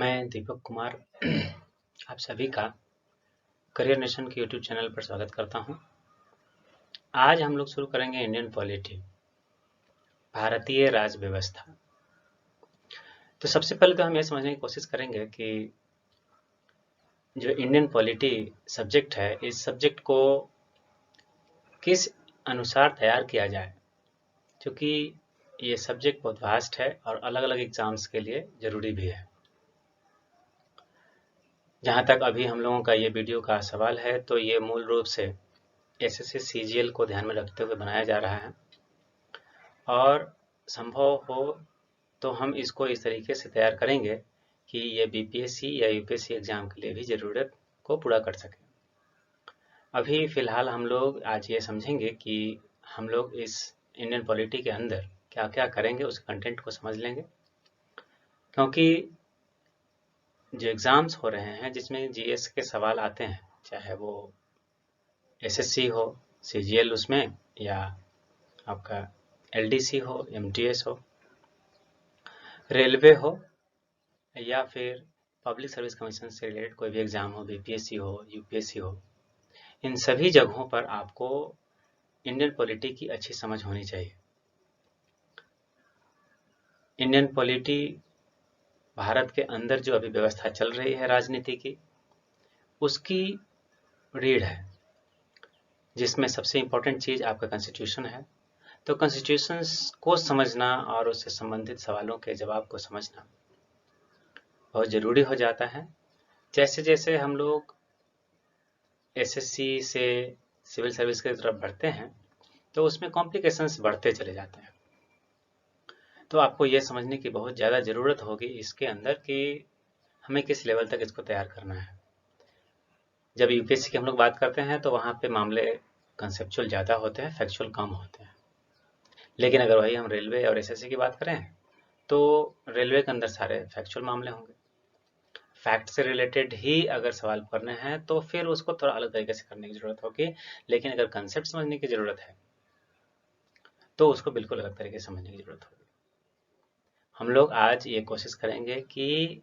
मैं दीपक कुमार आप सभी का करियर नेशन के यूट्यूब चैनल पर स्वागत करता हूं। आज हम लोग शुरू करेंगे इंडियन पॉलिटी, भारतीय राज व्यवस्था। तो सबसे पहले तो हम ये समझने की कोशिश करेंगे कि जो इंडियन पॉलिटी सब्जेक्ट है, इस सब्जेक्ट को किस अनुसार तैयार किया जाए, क्योंकि ये सब्जेक्ट बहुत वास्ट है और अलग अलग एग्जाम्स के लिए ज़रूरी भी है। जहाँ तक अभी हम लोगों का ये वीडियो का सवाल है, तो ये मूल रूप से एसएससी सीजीएल को ध्यान में रखते हुए बनाया जा रहा है और संभव हो तो हम इसको इस तरीके से तैयार करेंगे कि ये बीपीएससी या यूपीएससी एग्जाम के लिए भी ज़रूरत को पूरा कर सकें। अभी फ़िलहाल हम लोग आज ये समझेंगे कि हम लोग इस इंडियन पॉलिटी के अंदर क्या क्या करेंगे, उस कंटेंट को समझ लेंगे, क्योंकि जो एग्ज़ाम्स हो रहे हैं जिसमें जीएस के सवाल आते हैं, चाहे वो एसएससी हो, सीजीएल उसमें, या आपका एलडीसी हो, एमटीएस हो, रेलवे हो, या फिर पब्लिक सर्विस कमीशन से रिलेटेड कोई भी एग्ज़ाम हो, बीपीएससी हो, यूपीएससी हो, इन सभी जगहों पर आपको इंडियन पॉलिटी की अच्छी समझ होनी चाहिए। इंडियन पॉलिटी भारत के अंदर जो अभी व्यवस्था चल रही है राजनीति की, उसकी रीढ़ है, जिसमें सबसे इम्पोर्टेंट चीज़ आपका कॉन्स्टिट्यूशन है। तो कॉन्स्टिट्यूशन को समझना और उससे संबंधित सवालों के जवाब को समझना बहुत ज़रूरी हो जाता है। जैसे जैसे हम लोग एसएससी से सिविल सर्विस की तरफ बढ़ते हैं, तो उसमें कॉम्प्लिकेशंस बढ़ते चले जाते हैं। तो आपको ये समझने की बहुत ज़्यादा ज़रूरत होगी इसके अंदर कि हमें किस लेवल तक इसको तैयार करना है। जब यूपीएससी की हम लोग बात करते हैं तो वहाँ पे मामले कंसेप्चुअल ज़्यादा होते हैं, फैक्चुअल कम होते हैं। लेकिन अगर वही हम रेलवे और एसएससी की बात करें तो रेलवे के अंदर सारे फैक्चुअल मामले होंगे। फैक्ट से रिलेटेड ही अगर सवाल करने हैं तो फिर उसको थोड़ा अलग तरीके से करने की ज़रूरत होगी, लेकिन अगर कंसेप्ट समझने की ज़रूरत है तो उसको बिल्कुल अलग तरीके से समझने की ज़रूरत होगी। हम लोग आज ये कोशिश करेंगे कि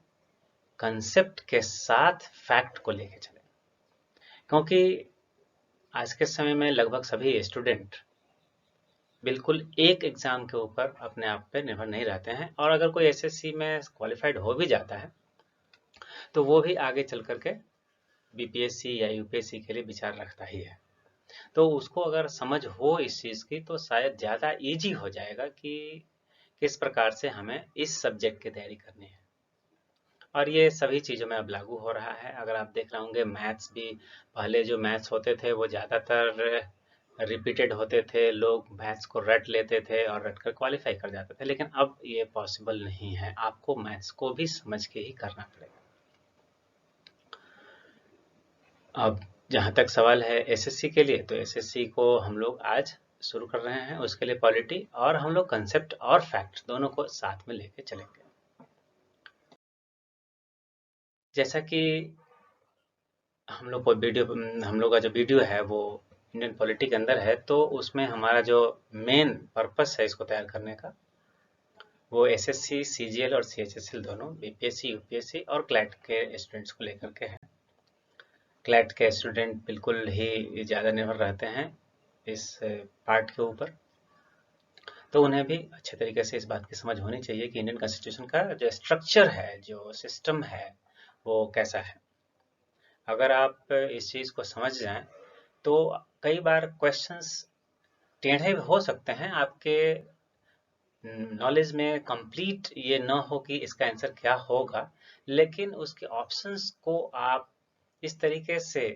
कंसेप्ट के साथ फैक्ट को लेके चलें, क्योंकि आज के समय में लगभग सभी स्टूडेंट बिल्कुल एक एग्ज़ाम के ऊपर अपने आप पे निर्भर नहीं रहते हैं, और अगर कोई एसएससी में क्वालिफाइड हो भी जाता है तो वो भी आगे चल करके बीपीएससी या यूपीएससी के लिए विचार रखता ही है। तो उसको अगर समझ हो इस चीज़ की तो शायद ज़्यादा इजी हो जाएगा कि किस प्रकार से हमें इस सब्जेक्ट की तैयारी करनी है। और ये सभी चीज़ों में अब लागू हो रहा है। अगर आप देख रहे होंगे मैथ्स भी, पहले जो मैथ्स होते थे वो ज़्यादातर रिपीटेड होते थे, लोग मैथ्स को रट लेते थे और रट कर क्वालिफाई कर जाते थे, लेकिन अब ये पॉसिबल नहीं है। आपको मैथ्स को भी समझ के ही करना पड़ेगा। अब जहाँ तक सवाल है एसएससी के लिए, तो एसएससी को हम लोग आज शुरू कर रहे हैं, उसके लिए पॉलिटी और हम लोग कंसेप्ट और फैक्ट दोनों को साथ में लेके चलेंगे। जैसा कि हम लोग का जो वीडियो है वो इंडियन पॉलिटी के अंदर है, तो उसमें हमारा जो मेन पर्पस है इसको तैयार करने का, वो एसएससी, सीजीएल और सीएचएसएल दोनों, बीपीएससी, यूपीएससी और क्लैट के स्टूडेंट्स को लेकर के है। क्लैट के स्टूडेंट बिल्कुल ही ज़्यादा निर्भर रहते हैं इस पार्ट के ऊपर, तो उन्हें भी अच्छे तरीके से इस बात की समझ होनी चाहिए कि इंडियन कॉन्स्टिट्यूशन का जो स्ट्रक्चर है, जो सिस्टम है, वो कैसा है। अगर आप इस चीज़ को समझ जाएं तो कई बार क्वेश्चंस टेढ़े हो सकते हैं, आपके नॉलेज में कंप्लीट ये ना हो कि इसका आंसर क्या होगा, लेकिन उसके ऑप्शंस को आप इस तरीके से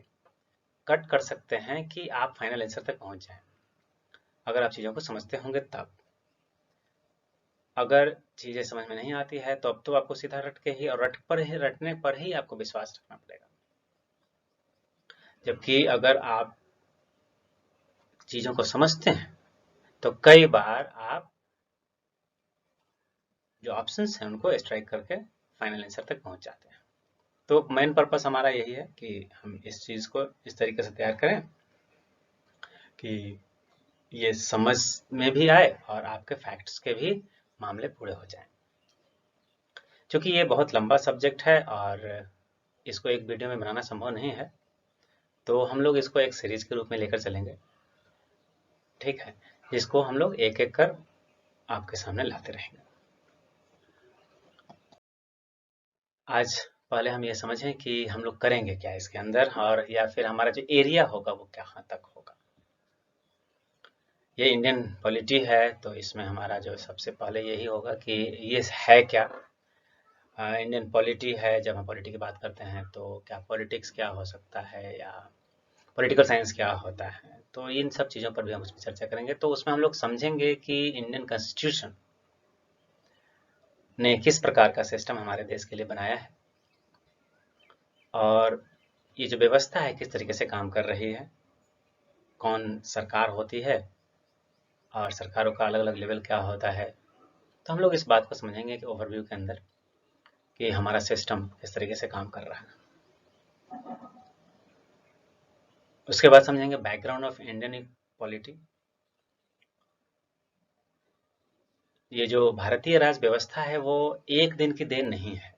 कट कर सकते हैं कि आप फाइनल आंसर तक पहुंच जाएं, अगर आप चीज़ों को समझते होंगे तब। अगर चीज़ें समझ में नहीं आती है तो अब तो आपको सीधा रट के ही और रटने पर ही आपको विश्वास रखना पड़ेगा। जबकि अगर आप चीज़ों को समझते हैं तो कई बार आप जो ऑप्शंस हैं उनको स्ट्राइक करके फाइनल आंसर तक पहुंच जाते हैं। तो मेन पर्पस हमारा यही है कि हम इस चीज़ को इस तरीके से तैयार करें कि ये समझ में भी आए और आपके फैक्ट्स के भी मामले पूरे हो जाएं। चूँकि ये बहुत लंबा सब्जेक्ट है और इसको एक वीडियो में बनाना संभव नहीं है, तो हम लोग इसको एक सीरीज के रूप में लेकर चलेंगे, ठीक है, जिसको हम लोग एक एक कर आपके सामने लाते रहेंगे। आज पहले हम ये समझें कि हम लोग करेंगे क्या इसके अंदर, और या फिर हमारा जो एरिया होगा वो कहाँ तक होगा। ये इंडियन पॉलिटी है, तो इसमें हमारा जो सबसे पहले यही होगा कि ये है क्या। इंडियन पॉलिटी है, जब हम पॉलिटी की बात करते हैं तो क्या पॉलिटिक्स क्या हो सकता है, या पॉलिटिकल साइंस क्या होता है, तो इन सब चीज़ों पर भी हम उसमें चर्चा करेंगे। तो उसमें हम लोग समझेंगे कि इंडियन कॉन्स्टिट्यूशन ने किस प्रकार का सिस्टम हमारे देश के लिए बनाया है, और ये जो व्यवस्था है किस तरीके से काम कर रही है, कौन सरकार होती है और सरकारों का अलग अलग लेवल क्या होता है। तो हम लोग इस बात को समझेंगे कि ओवरव्यू के अंदर कि हमारा सिस्टम किस तरीके से काम कर रहा है। उसके बाद समझेंगे बैकग्राउंड ऑफ इंडियन पॉलिटी। ये जो भारतीय राज व्यवस्था है वो एक दिन की देन नहीं है।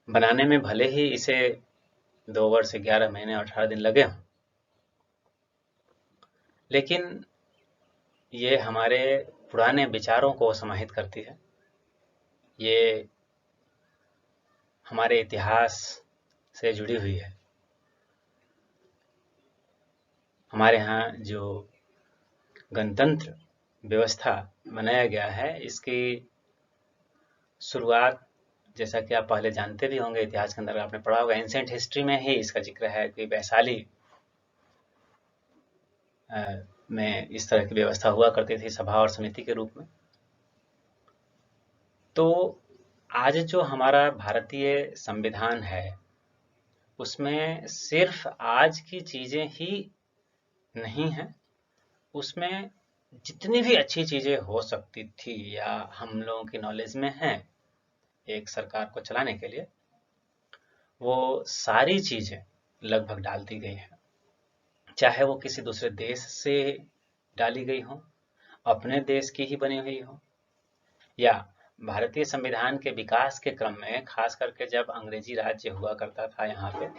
बनाने में भले ही इसे 2 वर्ष 11 महीने और 18 दिन लगे हों, लेकिन ये हमारे पुराने विचारों को समाहित करती है। ये हमारे इतिहास से जुड़ी हुई है। हमारे यहाँ जो गणतंत्र व्यवस्था बनाया गया है, इसकी शुरुआत, जैसा कि आप पहले जानते भी होंगे, इतिहास के अंदर आपने पढ़ा होगा, एंशिएंट हिस्ट्री में ही इसका जिक्र है कि वैशाली में इस तरह की व्यवस्था हुआ करती थी, सभा और समिति के रूप में। तो आज जो हमारा भारतीय संविधान है, उसमें सिर्फ आज की चीज़ें ही नहीं हैं, उसमें जितनी भी अच्छी चीज़ें हो सकती थी या हम लोगों की नॉलेज में हैं एक सरकार को चलाने के लिए, वो सारी चीज़ें लगभग डाल दी गई हैं। चाहे वो किसी दूसरे देश से डाली गई हो, अपने देश की ही बनी हुई हो, या भारतीय संविधान के विकास के क्रम में, खास करके जब अंग्रेजी राज्य हुआ करता था यहाँ पे,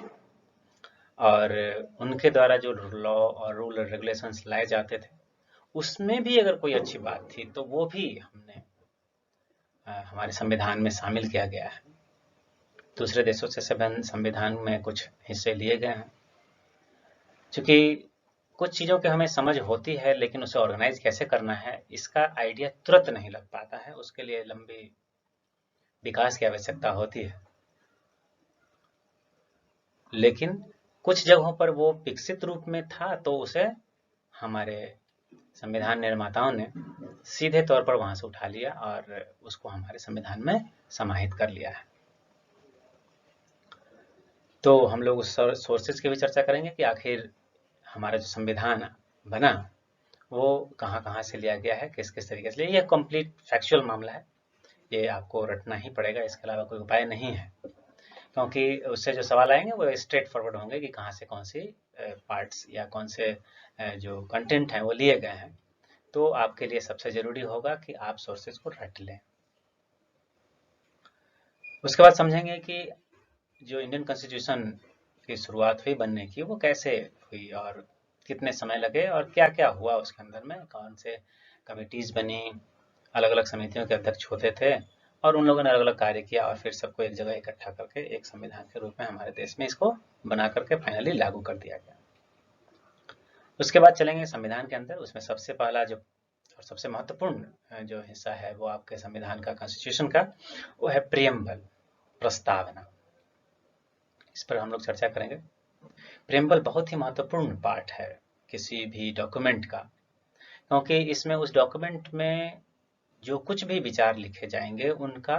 और उनके द्वारा जो लॉ और रूल और रेगुलेशंस लाए जाते थे, उसमें भी अगर कोई अच्छी बात थी तो वो भी हमने हमारे संविधान में शामिल किया गया है। दूसरे देशों से संविधान में कुछ हिस्से लिए गए हैं। चूँकि कुछ चीज़ों की हमें समझ होती है, लेकिन उसे ऑर्गेनाइज कैसे करना है इसका आइडिया तुरंत नहीं लग पाता है, उसके लिए लंबी विकास की आवश्यकता होती है। लेकिन कुछ जगहों पर वो विकसित रूप में था, तो उसे हमारे संविधान निर्माताओं ने सीधे तौर पर वहां से उठा लिया और उसको हमारे संविधान में समाहित कर लिया है। तो हम लोग उस सोर्सेज की भी चर्चा करेंगे कि आखिर हमारा जो संविधान बना वो कहाँ कहाँ से लिया गया है, किस किस तरीके से लिया। ये कंप्लीट फैक्चुअल मामला है, ये आपको रटना ही पड़ेगा, इसके अलावा कोई उपाय नहीं है, क्योंकि उससे जो सवाल आएंगे वो स्ट्रेट फॉरवर्ड होंगे कि कहाँ से कौन सी पार्ट्स या कौन से जो कंटेंट हैं वो लिए गए हैं। तो आपके लिए सबसे ज़रूरी होगा कि आप सोर्सेज को रट लें। उसके बाद समझेंगे कि जो इंडियन कॉन्स्टिट्यूशन की शुरुआत हुई बनने की, वो कैसे हुई और कितने समय लगे और क्या क्या हुआ उसके अंदर में, कौन से कमिटीज़ बनी, अलग अलग समितियों के अध्यक्ष होते थे और उन लोगों ने अलग अलग कार्य किया और फिर सबको एक जगह इकट्ठा करके एक संविधान के रूप में हमारे देश में इसको बना करके फाइनली लागू कर दिया गया। उसके बाद चलेंगे संविधान के अंदर। उसमें सबसे पहला जो और सबसे महत्वपूर्ण जो हिस्सा है वो आपके संविधान का, कॉन्स्टिट्यूशन का, वो है प्रियम्बल, प्रस्तावना। इस पर हम लोग चर्चा करेंगे। प्रियम्बल बहुत ही महत्वपूर्ण पार्ट है किसी भी डॉक्यूमेंट का, क्योंकि इसमें उस डॉक्यूमेंट में जो कुछ भी विचार लिखे जाएंगे उनका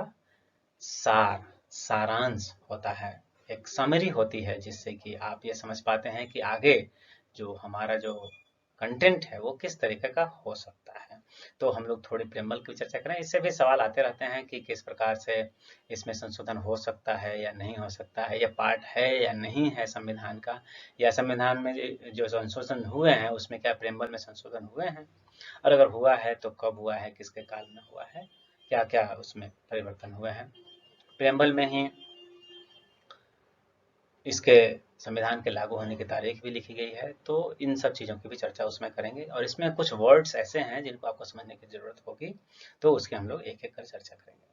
सारांश होता है, एक समरी होती है, जिससे कि आप ये समझ पाते हैं कि आगे जो हमारा जो कंटेंट है वो किस तरीके का हो सकता है। तो हम लोग थोड़ी प्रेमबल की चर्चा करें। इससे भी सवाल आते रहते हैं कि किस प्रकार से इसमें संशोधन हो सकता है या नहीं हो सकता है, या पार्ट है या नहीं है संविधान का, या संविधान में जो संशोधन हुए हैं उसमें क्या प्रेमबल में संशोधन हुए हैं, और अगर हुआ है तो कब हुआ है, किसके काल में हुआ है, क्या क्या उसमें परिवर्तन हुए हैं। प्रेम्बल में ही इसके संविधान के लागू होने की तारीख भी लिखी गई है, तो इन सब चीज़ों की भी चर्चा उसमें करेंगे। और इसमें कुछ वर्ड्स ऐसे हैं जिनको आपको समझने की ज़रूरत होगी, तो उसकी हम लोग एक एक कर चर्चा करेंगे।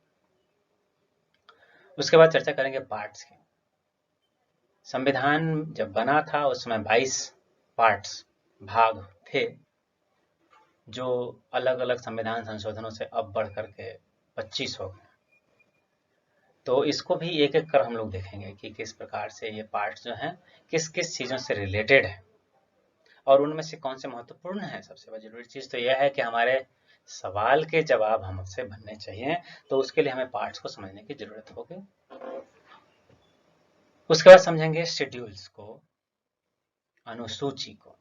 उसके बाद चर्चा करेंगे पार्ट्स की। संविधान जब बना था उस समय 22 पार्ट्स, भाग थे, जो अलग अलग संविधान संशोधनों से अब बढ़ करके 25 हो गए। तो इसको भी एक एक कर हम लोग देखेंगे कि किस प्रकार से ये पार्ट्स जो हैं किस किस चीज़ों से रिलेटेड है और उनमें से कौन से महत्वपूर्ण है। सबसे जरूरी चीज़ तो यह है कि हमारे सवाल के जवाब हमसे बनने चाहिए, तो उसके लिए हमें पार्ट्स को समझने की जरूरत होगी। उसके बाद समझेंगे शेड्यूल्स को, अनुसूची को।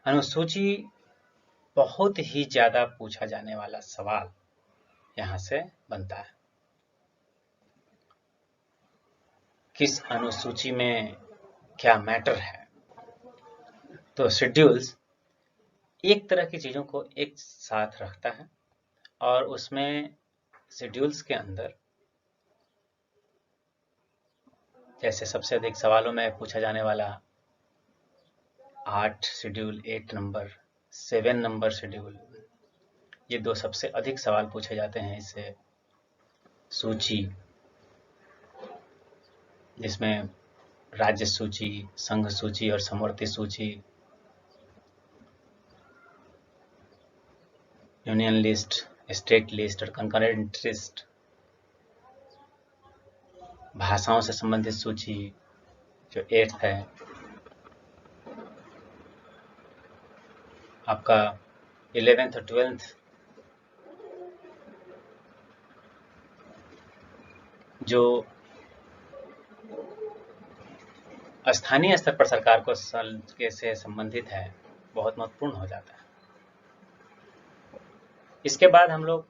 अनुसूची बहुत ही ज्यादा पूछा जाने वाला सवाल यहां से बनता है। किस अनुसूची में क्या मैटर है? तो शेड्यूल्स एक तरह की चीजों को एक साथ रखता है और उसमें शेड्यूल्स के अंदर जैसे सबसे अधिक सवालों में पूछा जाने वाला 8 शेड्यूल, 8 नंबर, 7 नंबर शेड्यूल, ये दो सबसे अधिक सवाल पूछे जाते हैं इससे। सूची, जिसमें राज्य सूची, संघ सूची और समवर्ती सूची, यूनियन लिस्ट, स्टेट लिस्ट और कंकरेंट लिस्ट, भाषाओं से संबंधित सूची जो 8th है, आपका 11th और 12th जो स्थानीय स्तर पर सरकार को से संबंधित है, बहुत महत्वपूर्ण हो जाता है। इसके बाद हम लोग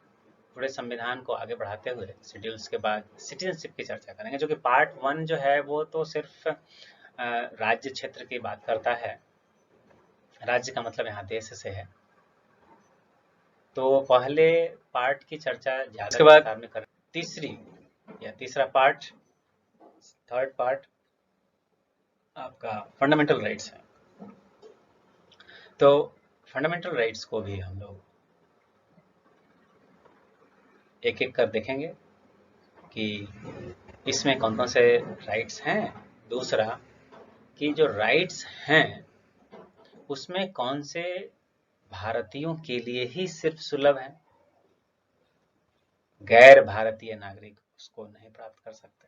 पूरे संविधान को आगे बढ़ाते हुए शेड्यूल्स के बाद सिटीजनशिप की चर्चा करेंगे, जो कि पार्ट 1 जो है वो तो सिर्फ राज्य क्षेत्र की बात करता है। राज्य का मतलब यहाँ देश से है, तो पहले पार्ट की चर्चा ज्यादा विस्तार में करें। तीसरा पार्ट, थर्ड पार्ट आपका फंडामेंटल राइट्स है। तो फंडामेंटल राइट्स को भी हम लोग एक एक कर देखेंगे कि इसमें कौन कौन से राइट्स हैं। दूसरा कि जो राइट्स हैं उसमें कौन से भारतीयों के लिए ही सिर्फ सुलभ है, गैर भारतीय नागरिक उसको नहीं प्राप्त कर सकते।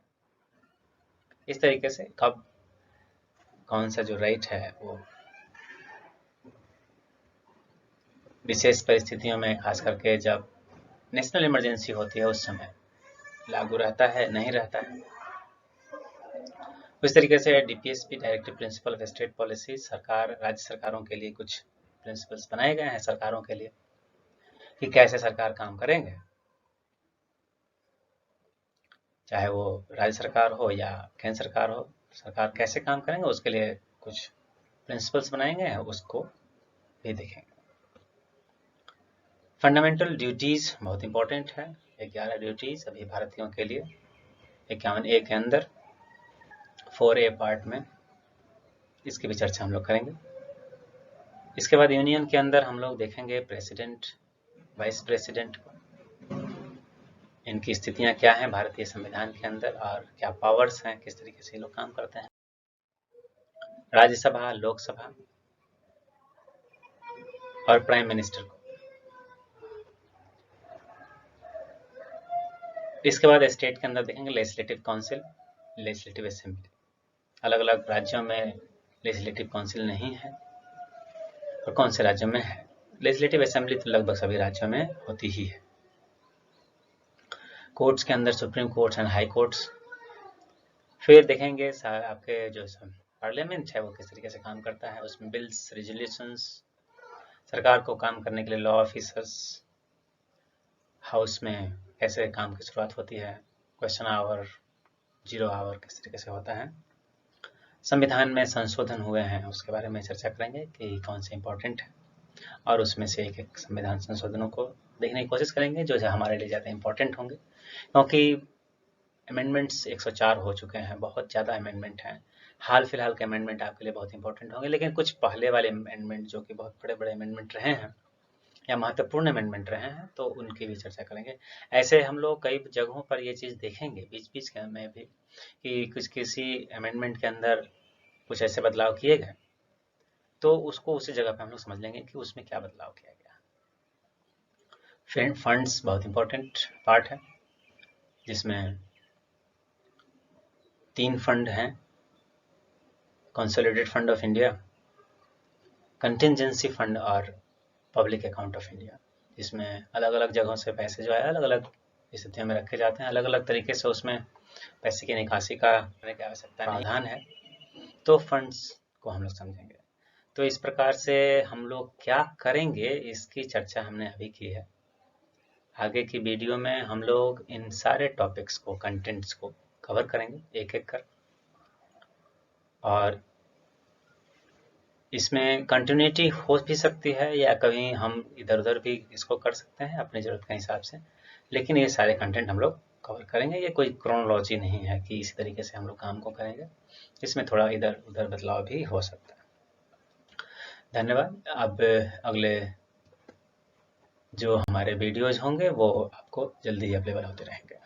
इस तरीके से कब कौन सा जो राइट है वो विशेष परिस्थितियों में, खास करके जब नेशनल इमरजेंसी होती है उस समय लागू रहता है, नहीं रहता है। इस तरीके से DPSP, directive principle of state policy, सरकार, राज्य सरकारों के लिए कुछ प्रिंसिपल्स बनाए गए हैं सरकारों के लिए कि कैसे सरकार काम करेंगे, चाहे वो राज्य सरकार हो या केंद्र सरकार हो, सरकार कैसे काम करेंगे उसके लिए कुछ प्रिंसिपल्स बनाए गए हैं, उसको भी देखेंगे। फंडामेंटल ड्यूटीज बहुत इंपॉर्टेंट है, 11 ड्यूटीज अभी भारतीयों के लिए 51A के अंदर 4A पार्ट में, इसकी भी चर्चा हम लोग करेंगे। इसके बाद यूनियन के अंदर हम लोग देखेंगे प्रेसिडेंट, वाइस प्रेसिडेंट, इनकी स्थितियां क्या हैं भारतीय संविधान के अंदर और क्या पावर्स हैं, किस तरीके से लोग काम करते हैं। राज्यसभा, लोकसभा और प्राइम मिनिस्टर को। इसके बाद स्टेट के अंदर देखेंगे लेजिस्लेटिव काउंसिल, लेजिस्लेटिव असेंबली। अलग अलग राज्यों में लेजिस्लेटिव काउंसिल नहीं है और कौन से राज्यों में है। लेजिस्लेटिव असेंबली तो लगभग सभी राज्यों में होती ही है। कोर्ट्स के अंदर supreme courts and high courts. फिर देखेंगे आपके जो पार्लियामेंट है वो किस तरीके से काम करता है, उसमें बिल्स, रेजोल्यूशंस, सरकार को काम करने के लिए लॉ ऑफिसर्स, हाउस में कैसे काम की शुरुआत होती है, क्वेश्चन आवर, 0 आवर किस तरीके से होता है, संविधान में संशोधन हुए हैं उसके बारे में चर्चा करेंगे कि कौन से इंपॉर्टेंट है। और उसमें से एक एक संविधान संशोधनों को देखने की कोशिश करेंगे जो हमारे लिए ज़्यादा इम्पोर्टेंट होंगे, क्योंकि अमेंडमेंट्स 104 हो चुके हैं, बहुत ज़्यादा अमेंडमेंट हैं। हाल फिलहाल के अमेंडमेंट आपके लिए बहुत इंपॉर्टेंट होंगे, लेकिन कुछ पहले वाले अमेंडमेंट जो कि बहुत बड़े बड़े अमेंडमेंट रहे हैं या महत्वपूर्ण अमेंडमेंट रहे हैं, तो उनकी भी चर्चा करेंगे। ऐसे हम लोग कई जगहों पर ये चीज़ देखेंगे बीच बीच के में भी कि कुछ किसी अमेंडमेंट के अंदर कुछ ऐसे बदलाव किए गए, तो उसको उसी जगह पे हम लोग समझ लेंगे कि उसमें क्या बदलाव किया गया। फंड्स बहुत इंपॉर्टेंट पार्ट है, जिसमें 3 फंड हैं: consolidated fund of India, contingency fund और पब्लिक अकाउंट ऑफ इंडिया। जिसमें अलग अलग जगहों से पैसे जो है अलग अलग स्थितियों में रखे जाते हैं, अलग अलग तरीके से उसमें पैसे की निकासी का करने की आवश्यकता प्रावधान है। तो फंड्स को हम लोग समझेंगे। तो इस प्रकार से हम लोग क्या करेंगे इसकी चर्चा हमने अभी की है। आगे की वीडियो में हम लोग इन सारे टॉपिक्स को, कंटेंट्स को कवर करेंगे एक एक कर, और इसमें कंटिन्यूटी हो भी सकती है या कभी हम इधर उधर भी इसको कर सकते हैं अपनी ज़रूरत के हिसाब से, लेकिन ये सारे कंटेंट हम लोग कवर करेंगे। ये कोई क्रोनोलॉजी नहीं है कि इसी तरीके से हम लोग काम को करेंगे, इसमें थोड़ा इधर उधर बदलाव भी हो सकता है। धन्यवाद। अब अगले जो हमारे वीडियोज होंगे वो आपको जल्दी ही अवेलेबल होते रहेंगे।